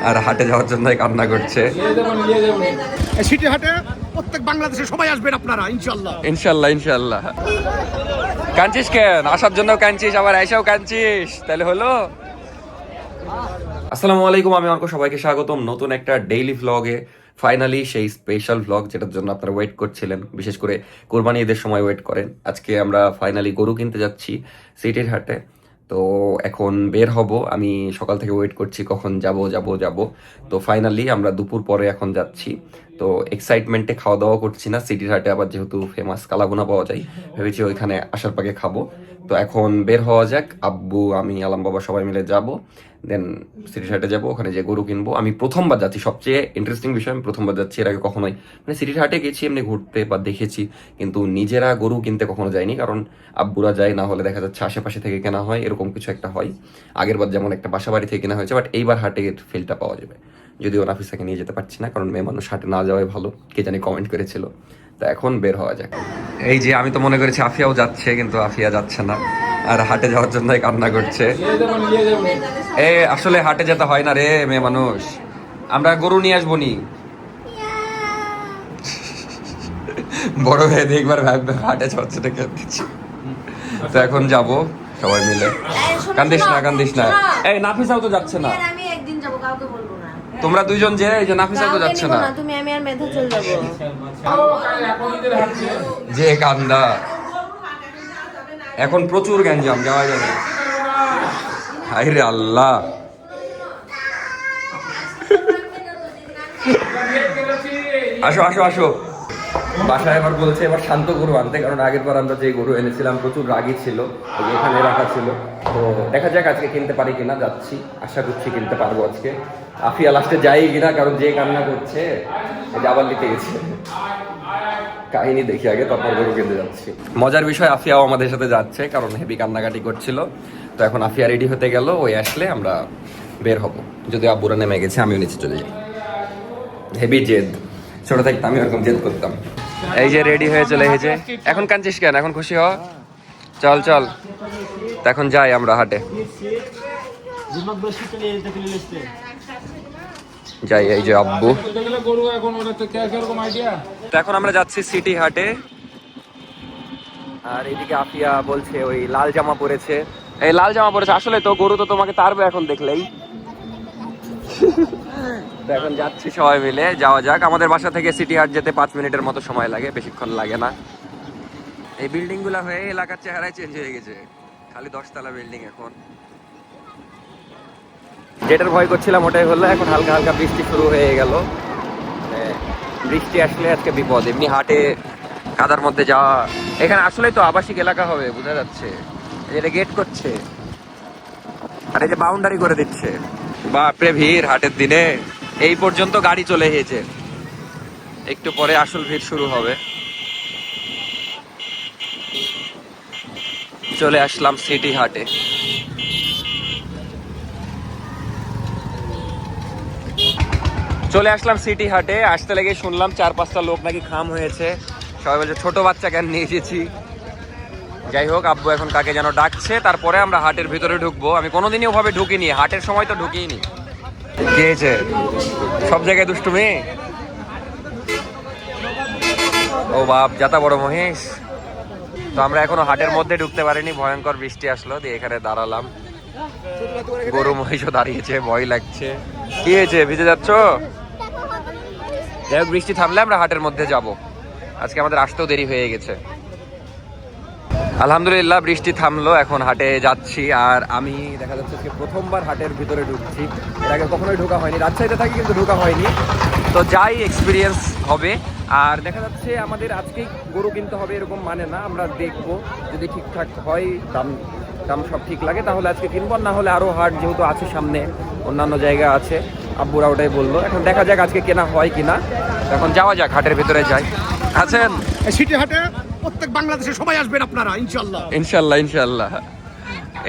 আর হাটে যাওয়ার জন্য কান্না করছে। সিটি হাটে প্রত্যেক বাংলাদেশে সবাই আসবেন আপনারা ইনশাআল্লাহ ইনশাআল্লাহ ইনশাআল্লাহ। কাঁদছিস কেন? আসার জন্য কাঁদছিস, আবার এসেও কাঁদছিস, তাহলে হলো। আসসালামু আলাইকুম, আমি অর্ক, সবাইকে স্বাগতম নতুন একটা ডেইলি ভ্লগে। ফাইনালি সেই স্পেশাল ভ্লগ যেটার জন্য আপনারা ওয়েট করছিলেন, বিশেষ করে কোরবানি ঈদের সময় ওয়েট করেন। আজকে আমরা ফাইনালি গরু কিনতে যাচ্ছি সিটির হাটে। তো এখন বের হব, আমি সকাল থেকে ওয়েট করছি কখন যাব। তো ফাইনালি আমরা দুপুর পরে এখন যাচ্ছি। তো এক্সাইটমেন্টে খাওয়া দাওয়া করছি না, সিটির হাটে আবার যেহেতু ফেমাস কালাগুনা পাওয়া যায়, ভেবেছি ওইখানে আসার পাকে খাবো। তো এখন বের হওয়া যাক, আব্বু আমি আলাম বাবা সবাই মিলে যাব, দেন সিটি হাটে যাবো, ওখানে যে গরু কিনবো। আমি প্রথমবার যাচ্ছি, সবচেয়ে ইন্টারেস্টিং বিষয় আমি প্রথমবার যাচ্ছি, এর আগে কখনোই মানে সিটির হাটে গেছি এমনি ঘুরতে বা দেখেছি, কিন্তু নিজেরা গরু কিনতে কখনো যাইনি, কারণ আব্বুরা যায়, না হলে দেখা যাচ্ছে আশেপাশে থেকে কেনা হয়, এরকম কিছু একটা হয়। আগের বার যেমন একটা বাসা বাড়ি থেকে কেনা হয়েছে, বাট এইবার হাটে ফিলটা পাওয়া যাবে। যদিও নাফিসাকে নিয়ে যেতে পারছি না, কারণ মেয়ে মানুষ হাটে না যাওয়াই ভালো, কে জানি কমেন্ট করেছিল। তা এখন বের হওয়া যাক। এই যে আমি তো মনে করেছি আফিয়াও যাচ্ছে, কিন্তু আফিয়া যাচ্ছে না, আর হাটে যাওয়ার জন্য কান্না করছে। এ আসলে হাটে যেতে হয় না রে মেয়ে মানুষ, আমরা গরু নিয়ে আসবো নি। বড় হয়ে দেখবার হাটে যাচ্ছে না, কাঁদছি। তো এখন যাব সবাই মিলে। কান্দিস না। এই নাফিসাও তো যাচ্ছে না। আমি একদিন যাব, কাউকে বলবো না। তোমরা দুইজন যে, এই যে নাফিসা তো যাচ্ছে না। তুমি আমি আর মেধা চলে যাব। যে কান্দা, এখন প্রচুর গ্যাঞ্জাম, যাওয়া যাবে। হায় রে আল্লাহ, আসো আসো আসো। বাসায় এবার বলছে এবার শান্ত গরু আনতে, কারণ আগের বার আমরা যে গরু এনেছিলাম প্রচুর রাগী ছিল, এখানে রাখা ছিল। তো দেখা যাক আজকে কিনতে পারি কিনা, যাচ্ছি, আশা করছি কিনতে পারবো আজকে। আফিয়া লাস্টে যাই কিনা, কারণ যে কান্না করছে আবার নিতে গেছে। কাহিনী দেখি আগে, তারপর গরু কিনতে যাচ্ছি। মজার বিষয়, আফিয়াও আমাদের সাথে যাচ্ছে, কারণ হেভি কান্নাকাটি করছিল। তো এখন আফিয়া রেডি হতে গেল, ওই আসলে আমরা বের হব। যদি আব্বুরা নেমে গেছে, আমিও নিচে চলে যাই। হেভি জেদ, ছোট থাকতে আমি এরকম জেদ করতাম। এই যে রেডি হয়ে চলে এসেছে। এখন কাঁদছিস কেন? এখন খুশি হ, চল চল। তো এখন যাই আমরা হাটে, যাই। এই যে আব্বু, তো এখন আমরা যাচ্ছি সিটি হাটে। আর এইদিকে আফিয়া বলছে ওই লাল জামা পরেছে, এই লাল জামা পরেছে। আসলে তো গরু তো তোমাকে তারবে এখন দেখলেই। তো এখন যাচ্ছি সবাই মিলে, যাওয়া যাক। আমাদের বাসা থেকে সিটি হাট যেতে 5 মিনিটের মতো সময় লাগে, বেশিক্ষণ লাগে না। এই বিল্ডিং গুলা হয়ে এলাকার চেহারায় চেঞ্জ হয়ে গেছে, খালি 10 তলা বিল্ডিং এখন। যেটার ভয় করছিলাম ওটাই হলো, এখন হালকা হালকা বৃষ্টি শুরু হয়ে গেল। বৃষ্টি আসলে আজকে বিপদ, এমনি হাটে কাদার মধ্যে যাওয়া। এখানে আসলেই তো আবাসিক এলাকা হবে, বোঝা যাচ্ছে। এটা গেট করছে, আর এই যে বাউন্ডারি করে দিচ্ছে। বাপরে ভিড় হাটের দিনে, এই পর্যন্ত গাড়ি চলে এসেছে, একটু পরে আসল ভিড় শুরু হবে। চলে আসলাম সিটি হাটে। আসতে লেগে শুনলাম 4-5টা লোক নাকি খাম হয়েছে। সবাই বলছে ছোট বাচ্চা কেন নিয়ে এসেছি। যাই হোক, আব্বু এখন কাকে যেন ডাকছে, তারপরে আমরা হাটের ভিতরে ঢুকবো। আমি কোনোদিনই ওভাবে ঢুকিনি, হাটের সময় তো ঢুকিনি। কি হয়েছে? সব জায়গায় দুষ্টুমি। ও বাপ, যাতা বড় মহিষ। তো আমরা এখনো হাটের মধ্যে ঢুকতে পারিনি, ভয়ঙ্কর বৃষ্টি আসলো, দিয়ে এখানে দাঁড়ালাম। গরু মহিষও দাঁড়িয়েছে, ভয় লাগছে। কি হয়েছে, ভিজে যাচ্ছ? যাই হোক, বৃষ্টি থামলে আমরা হাটের মধ্যে যাব। আজকে আমাদের আসতেও দেরি হয়ে গেছে। আলহামদুলিল্লাহ বৃষ্টি থামলো, এখন হাটে যাচ্ছি। আর আমি দেখা যাচ্ছে আজকে প্রথমবার হাটের ভিতরে ঢুকছি, এর আগে কখনোই ঢোকা হয়নি। রাজশাহীতে থাকি কিন্তু ঢোকা হয়নি, তো যাই, এক্সপিরিয়েন্স হবে। আর দেখা যাচ্ছে আমাদের আজকেই গরু কিনতে হবে এরকম মানে না, আমরা দেখবো যদি ঠিকঠাক হয়, দাম সব ঠিক লাগে তাহলে আজকে কিনবো, না হলে আরও হাট যেহেতু আছে সামনে, অন্যান্য জায়গা আছে, আব্বুরা ওটাই বললো। এখন দেখা যাক আজকে কেনা হয় কিনা। এখন যাওয়া যাক, হাটের ভিতরে যাই। আছেন সিটি হাটে প্রত্যেক বাংলাদেশে সবাই আসবেন আপনারা ইনশাআল্লাহ ইনশাআল্লাহ ইনশাআল্লাহ।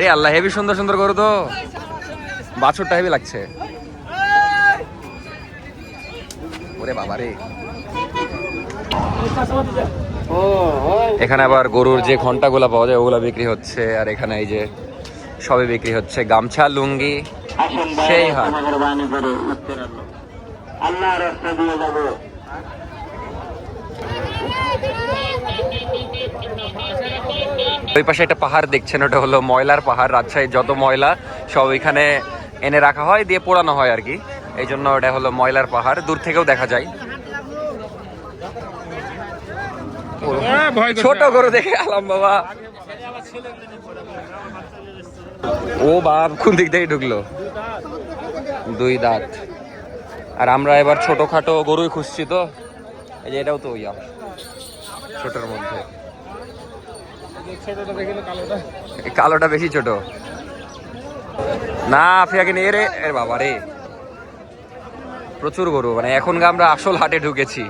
এই আল্লাহ, হেভি সুন্দর সুন্দর গরু তো, বাছুরটা হেভি লাগছে। ওরে বাবা রে, এখানে আবার গরুর যে ঘন্টাগুলা পাওয়া যায় ওগুলা বিক্রি হচ্ছে। আর এখানে এই যে সবে বিক্রি হচ্ছে গামছা, লুঙ্গি, সেই হাট। মেহরবানি করে উত্তর আল্লাহ রাস্তা দিয়ে যাবো। ওই পাশে একটা পাহাড় দেখছেন, ওটা হলো ময়লার পাহাড়। রাজশাহীর যত ময়লা সব এখানে এনে রাখা হয়, দিয়ে পোড়ানো হয় আর কি, এই জন্য ওটা হলো ময়লার পাহাড়। দূর থেকেও দেখা যায়। ছোট গরু দেখে আলাম বাবা। ও বাপ, কোন দিক থেকে ঢুকলো? 2 দাঁত। আর আমরা এবার ছোটখাটো গরুই খুঁজছি, তো এই যে এটাও তো ইয়া ছোটর মধ্যে। কালোটা বেশি ছোট না, আফিয়াকে নিয়ে রে। এর বাবা রে, প্রচুর গরু। মানে এখন আমরা আসল হাটে ঢুকেছি।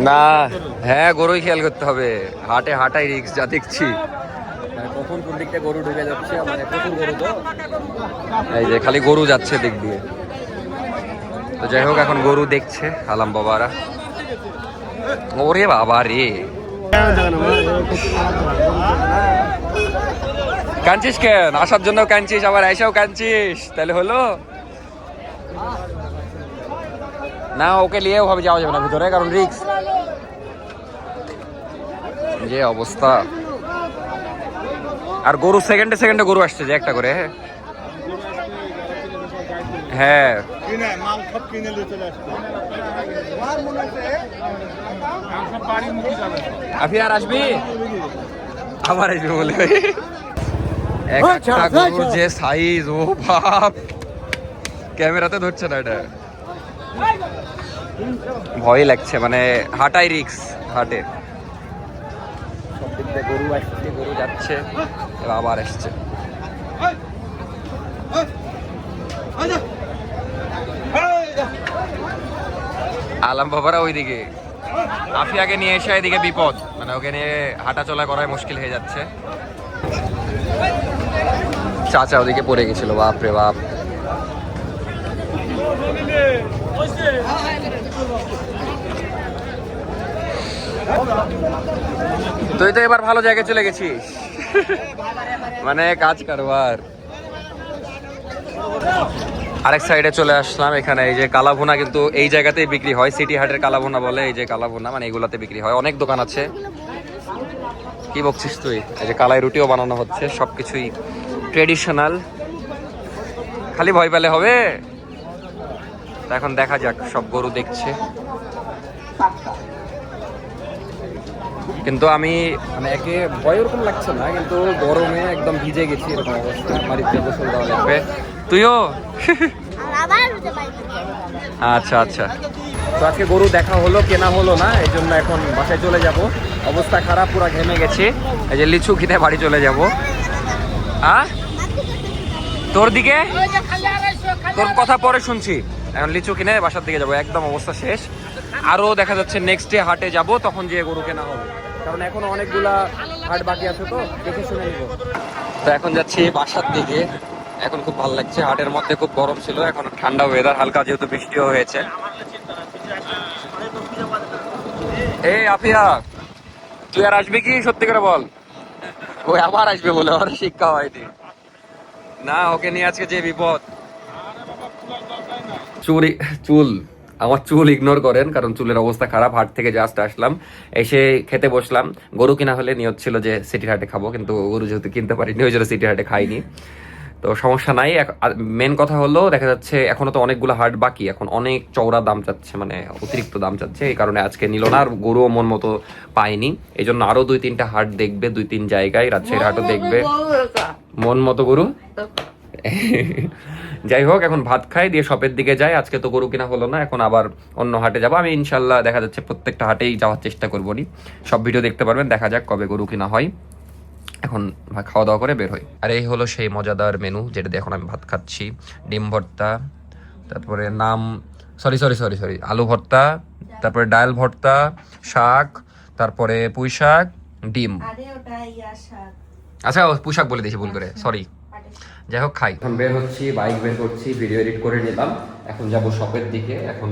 না, হ্যাঁ গরুই খেয়াল করতে হবে। হাটে হাঁটাই রিক্স, যা দেখছি। কখন কোন দিকটা গরু ঢুকে যাচ্ছে, মানে প্রচুর গরু তো, এই যে খালি গরু যাচ্ছে দিক দিয়ে। তো যাই হোক, এখন গরু দেখছে আলাম বাবারা। ওরে বাবা রে, কাঁদছিস কেন? আসার জন্য কাঁদছিস, আবার এসেও কাঁদছিস, তাহলে হলো না? ওকে নিয়েও ভাবে যাওয়া যাবে না ভিতরে, কারণ রিক্স। যে অবস্থা। আর গরু সেকেন্ডে সেকেন্ডে গরু আসছে যে একটা করে। হ্যাঁ, আপনি আর আসবি? আবার আসবি বলে একটা গরুর যে সাইজ, ও বাপ, ক্যামেরাতে ধরছে না, এটা ভয় লাগছে। মানে হাঁটাই রিক্স হাটে। সব দিক দিয়ে গরু আসছে, গরু যাচ্ছে, এবার আবার আসছে। আলাম বাবারা ওইদিকে, আফিয়াকে নিয়ে এসে এদিকে বিপদ। মানে ওকে নিয়ে হাঁটা চলা করাই মুশকিল হয়ে যাচ্ছে। চাচা ওদিকে পড়ে গেছিল, বাপ রে বাপ। তুই তো এবার ভালো জায়গায় চলে গেছিস, মানে কাজ কারবার। আরেক সাইডে চলে আসলাম। এখানে এই যে কালাভুনা কিন্তু এই জায়গাতেই বিক্রি হয়, সিটি হাটের কালাভুনা বলে। এই যে কালাভুনা, মানে এগুলাতে বিক্রি হয়। অনেক দোকান আছে। কি বলছিস তুই? এই যে কালাই রুটিও বানানো হচ্ছে, সবকিছুই ট্রেডিশনাল। খালি ভয় পেলে হবে? এখন দেখা যাক, সব গরু দেখছে। কিন্তু আমি মানে একে ভয় ওরকম লাগছে না, কিন্তু গরমে একদম ভিজে গেছি, এরকম অবস্থা। বাড়িতে গোসল দেওয়া লাগবে। তুইও? আচ্ছা আচ্ছা। তো আজকে গরু দেখা হলো, কেনা হলো না, এই জন্য এখন বাসায় চলে যাব। অবস্থা খারাপ, পুরো ঘেমে গেছি। এই যে লিচু কিনে বাড়ি চলে যাব। তোর দিকে তোর কথা পরে শুনছি। এখন লিচু কিনে বাসার দিকে যাবো, একদম অবস্থা শেষ। আরো দেখা যাচ্ছে নেক্সট ডে হাটে যাব, তখন যে গরু কেনা হবে, কারণ এখনো অনেকগুলা হাট বাকি আছে, তো দেখে শুনে নিব। তো এখন যাচ্ছি বাসার দিকে। এখন খুব ভালো লাগছে। হাটের মধ্যে খুব গরম ছিল, এখন ঠান্ডা ওয়েদার, হালকা যেহেতু বৃষ্টিও হয়েছে। এই আফিয়া, তুই আর আসবি কি? সত্যি করে বল। ওই আবার আসবে বলে, ওর শিক্ষা হয়নি না। ওকে নিয়ে আজকে যে বিপদ। চুল আমার চুল ইগনোর করেন, কারণ চুলের অবস্থা খারাপ। হাট থেকে জাস্ট আসলাম, এসে খেতে বসলাম। গরু কিনা হলে নিয়ত ছিল যে সিটি হাটে খাবো, কিন্তু গরু যেহেতু কিনতে পারিনি, ওই জন্য সিটি হাটে খাইনি। তো সমস্যা নাই। মেন কথা হলো, দেখা যাচ্ছে এখনো তো অনেকগুলো হাট বাকি, এখন অনেক চওড়া দাম চাচ্ছে, মানে অতিরিক্ত দাম চাচ্ছে। এই কারণে আজকে নিল না। আর গরুও মন মতো পাইনি, এই জন্য আরো 2-3টা হাট দেখবে, 2-3 জায়গায়। রাজশাহীর হাটও দেখবে। মন মতো গরু। যাই হোক, এখন ভাত খাই, দিয়ে শপের দিকে যাই। আজকে তো গরু কিনা হলো না, এখন আবার অন্য হাটে যাবো। আমি ইনশাল্লাহ দেখা যাচ্ছে প্রত্যেকটা হাটেই যাওয়ার চেষ্টা করবো। সব ভিডিও দেখতে পারবেন, দেখা যাক কবে গরু কিনা হয়। এখন খাওয়া দাওয়া করে বের হই। আর এই হলো সেই মজাদার মেনু, যেটা দিয়ে এখন আমি ভাত খাচ্ছি। ডিম ভর্তা, তারপরে সরি আলু ভর্তা, তারপরে ডাল ভর্তা, শাক, তারপরে পুঁই শাক, ডিম। আচ্ছা, পুঁই শাক বলে দিয়েছি ভুল করে, সরি। যাই হোক, খাই। এখন বের হচ্ছি, বাইক বের করছি, ভিডিও এডিট করে নিলাম। এখন যাব শপের দিকে। এখন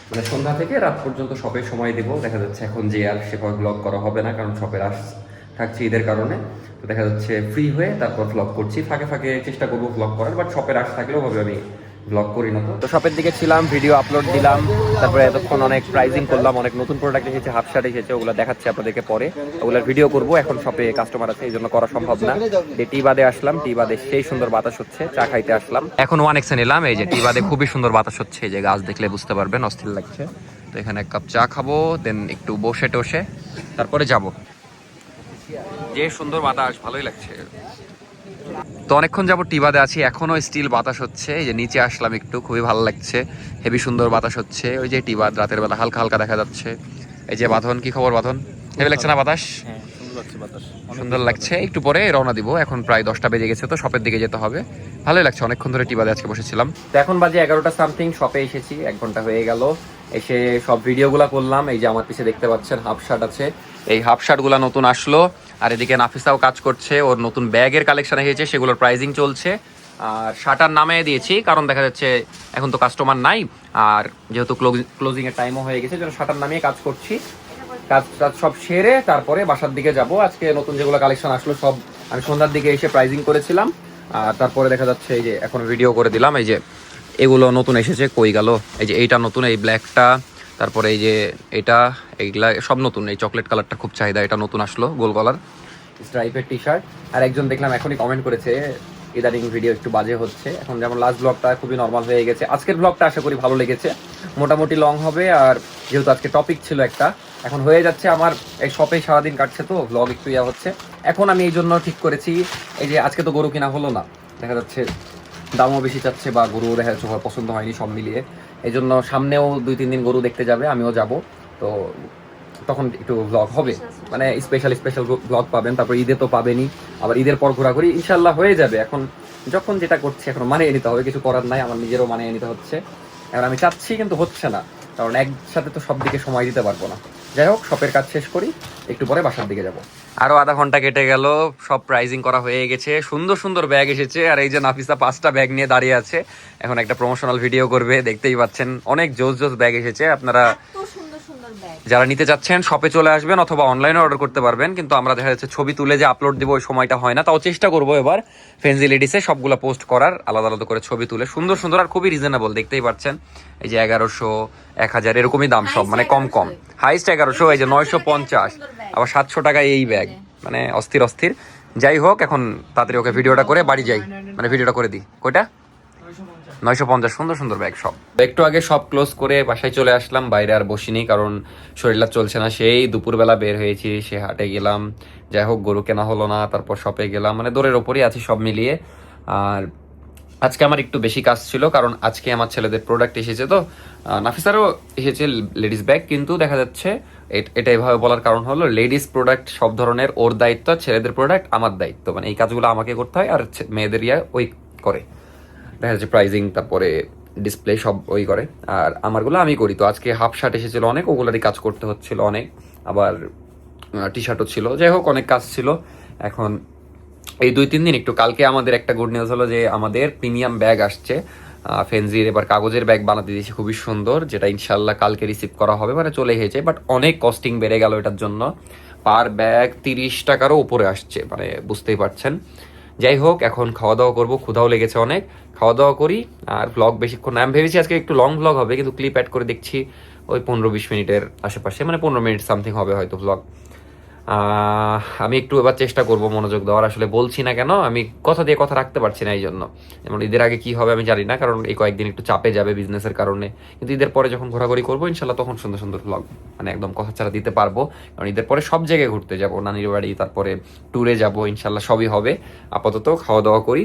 মানে সন্ধ্যা থেকে রাত পর্যন্ত শপে সময় দেবো। দেখা যাচ্ছে এখন যে আর সেভাবে ব্লগ করা হবে না, কারণ শপের থাকছে ঈদের কারণে। তো দেখা যাচ্ছে ফ্রি হয়ে তারপর ব্লগ করছি, ফাঁকে ফাঁকে চেষ্টা করবো ব্লগ করার, বাট শপের থাকলেও ভাবে আমি ব্লগ করি না। তো শপের দিকে ছিলাম, ভিডিও আপলোড দিলাম, তারপরে এতক্ষণ অনেক প্রাইজিং করলাম, অনেক নতুন প্রোডাক্ট এসেছে, হাফ শার্ট এসেছে, ওগুলো দেখাচ্ছি আপনাদেরকে পরে। ওগুলোর ভিডিও করবো, এখন শপে কাস্টমার আছে এই জন্য করা সম্ভব না। টি বাদে আসলাম, টি বাদে সেই সুন্দর বাতাস হচ্ছে, চা খাইতে আসলাম। এখন 1x নিলাম, এই যে টি বাদে খুবই সুন্দর বাতাস হচ্ছে, এই যে গাছ দেখলে বুঝতে পারবেন, অস্থির লাগছে। তো এখানে এক কাপ চা খাবো, দেন একটু বসে টসে তারপরে যাব। যে সুন্দর বাতাস, ভালোই লাগছে। তো অনেকক্ষণ যাবো টিবাদে আছি, এখনো স্টিল বাতাস হচ্ছে। এই যে নিচে আসলাম একটু, খুবই ভালো লাগছে, হেভি সুন্দর বাতাস হচ্ছে। ওই যে টিবাদ রাতের বেলা হালকা হালকা দেখা যাচ্ছে। এই যে বাঁধন, কি খবর বাঁধন? হেভি লাগছে না বাতাস? সুন্দর লাগছে। একটু পরে রওনা দিব, এখন প্রায় 10টা বেজে গেছে, তো শপের দিকে যেতে হবে। ভালোই লাগছে, অনেকক্ষণ ধরে টিবাদে আজকে বসেছিলাম। তো এখন বাজে 11টা সামথিং, শপে এসেছি, 1 ঘন্টা হয়ে গেল। এসে সব ভিডিওগুলো করলাম। এই যে আমার পিছে দেখতে পাচ্ছেন হাফ শার্ট আছে, এই হাফ শার্টগুলো নতুন আসলো। আর এদিকে নাফিসাও কাজ করছে, ওর নতুন ব্যাগের কালেকশন এসেছে, সেগুলোর প্রাইজিং চলছে। আর শার্টার নামে দিয়েছি, কারণ দেখা যাচ্ছে এখন তো কাস্টমার নাই, আর যেহেতু ক্লোজিং এর টাইমও হয়ে গেছে, যেন শার্টার নামিয়ে কাজ করছি। কাজ সব সেরে তারপরে বাসার দিকে যাব। আজকে নতুন যেগুলো কালেকশন আসলো সব আমি সন্ধ্যার দিকে এসে প্রাইজিং করেছিলাম। আর তারপরে দেখা যাচ্ছে এই যে এখন ভিডিও করে দিলাম। এই যে এগুলো নতুন এসেছে, কই গেল? এই যে এইটা নতুন, এই ব্ল্যাকটা, তারপরে এই যে এটা, এইগুলা সব নতুন। এই চকলেট কালারটা খুব চাহিদা, এটা নতুন আসলো, গোল গলার স্ট্রাইপের টি শার্ট। আর একজন দেখলাম এখনই কমেন্ট করেছে ইদানিং ভিডিও একটু বাজে হচ্ছে। এখন যেমন লাস্ট ব্লগটা খুবই নর্মাল হয়ে গেছে, আজকের ব্লগটা আশা করি ভালো লেগেছে, মোটামুটি লং হবে। আর যেহেতু আজকে টপিক ছিল একটা, এখন হয়ে যাচ্ছে আমার এই শপে সারাদিন কাটছে, তো ব্লগ একটু ইয়া হচ্ছে। এখন আমি এই জন্য ঠিক করেছি, এই যে আজকে তো গরু কিনা হলো না, দেখা যাচ্ছে দামও বেশি চাচ্ছে, বা গরু দেখা যাচ্ছে পছন্দ হয়নি সব মিলিয়ে। এই জন্য সামনেও 2-3 দিন গরু দেখতে যাবে, আমিও যাব, তো তখন একটু ব্লগ হবে, মানে স্পেশাল ব্লগ পাবেন। তারপর ঈদে তো পাবেনই, আবার ঈদের পর ঘোরাঘুরি ইনশাল্লাহ হয়ে যাবে। এখন যখন যেটা করছি এখন মানিয়ে নিতে হবে, কিছু করার নাই, আমার নিজেরও মানিয়ে নিতে হচ্ছে। এখন আমি চাচ্ছি কিন্তু হচ্ছে না, কারণ একসাথে তো সব দিকে সময় দিতে পারবো না। যাই হোক, শপের কাজ শেষ করি, একটু পরে বাসার দিকে যাব। আরো আধা ঘন্টা কেটে গেল, সব প্রাইজিং করা হয়ে গেছে, সুন্দর সুন্দর ব্যাগ এসেছে। আর এই যে নাফিসা 5টা ব্যাগ নিয়ে দাঁড়িয়ে আছে, এখন একটা প্রমোশনাল ভিডিও করবে, দেখতেই পাচ্ছেন অনেক জোস জোস ব্যাগ এসেছে। আপনারা যারা নিতে চাচ্ছেন শপে চলে আসবেন, অথবা অনলাইনে অর্ডার করতে পারবেন। কিন্তু আমরা দেখা যাচ্ছে ছবি তুলে যে আপলোড দিব ওই সময়টা হয় না, তাও চেষ্টা করবো এবার ফেন্সি লেডিসে সবগুলো পোস্ট করার, আলাদা আলাদা করে ছবি তুলে সুন্দর সুন্দর। আর খুবই রিজনেবল, দেখতেই পাচ্ছেন এই যে 1100, 1000 এরকমই দাম সব, মানে কম কম। হাইস্ট 1100, এই যে 950, আবার 700 টাকায় এই ব্যাগ, মানে অস্থির অস্থির। যাই হোক, এখন তাড়াতাড়ি ওকে ভিডিওটা করে বাড়ি যাই, মানে ভিডিওটা করে দিই। কয়টা? 950, সুন্দর সুন্দর ব্যাগ সব। একটু আগে সব ক্লোজ করে বাসায় চলে আসলাম, বাইরে আর বসিনি, কারণ শরীরটা চলছে না। সেই দুপুরবেলা বের হয়েছি, সে হাটে গেলাম, যাই হোক গরু কেনা হলো না, তারপর শপে গেলাম, মানে দৌড়ের ওপরই আছি সব মিলিয়ে। আর আজকে আমার একটু বেশি কাজ ছিল, কারণ আজকে আমার ছেলেদের প্রোডাক্ট এসেছে। তো নাফিসারও এসেছে লেডিস ব্যাগ, কিন্তু দেখা যাচ্ছে এটা এভাবে বলার কারণ হলো লেডিস প্রোডাক্ট সব ধরনের ওর দায়িত্ব, ছেলেদের প্রোডাক্ট আমার দায়িত্ব, মানে এই কাজগুলো আমাকে করতে হয়, আর মেয়েদের ওই করে। দেখা যাচ্ছে প্রাইজিং, তারপরে ডিসপ্লে সব ওই করে, আর আমারগুলো আমি করি। তো আজকে হাফ শার্ট এসেছিল অনেক, ওগুলারই কাজ করতে হচ্ছিল অনেক, আবার টি শার্টও ছিল, যাই হোক অনেক কাজ ছিল। এখন এই 2-3 দিন একটু, কালকে আমাদের একটা গুড নিউজ হলো যে আমাদের প্রিমিয়াম ব্যাগ আসছে ফেন্সির। এবার কাগজের ব্যাগ বানাতে দিয়েছি খুবই সুন্দর, যেটা ইনশাল্লাহ কালকে রিসিভ করা হবে, মানে চলে এসেছে। বাট অনেক কস্টিং বেড়ে গেল এটার জন্য, পার ব্যাগ 30 টাকারও উপরে আসছে, মানে বুঝতেই পারছেন। যাই হোক, এখন খাওয়া দাওয়া করবো, ক্ষুধাও লেগেছে অনেক, খাওয়া দাওয়া করি। আর ব্লগ বেশিক্ষণ আমি ভেবেছি আজকে একটু লং ব্লগ হবে, কিন্তু ক্লিপ অ্যাড করে দেখছি ওই 15-20 মিনিটের আশেপাশে, মানে 15 মিনিট সামথিং হবে হয়তো ব্লগ। আমি একটু এবার চেষ্টা করব মনোযোগ দেওয়ার, আসলে বলছি না কেন, আমি কথা দিয়ে কথা রাখতে পারছি না এই জন্য। যেমন ঈদের আগে কি হবে আমি জানি না, কারণ এই কয়েকদিন একটু চাপে যাবে বিজনেসের কারণে, কিন্তু ঈদের পরে যখন ঘোরাঘুরি করবো ইনশাল্লাহ তখন সুন্দর সুন্দর ব্লগ, মানে একদম কথা ছাড়া দিতে পারবো। কারণ ঈদের পরে সব জায়গায় ঘুরতে যাবো, নানির বাড়ি, তারপরে ট্যুরে যাবো, ইনশাল্লাহ সবই হবে। আপাতত খাওয়া দাওয়া করি।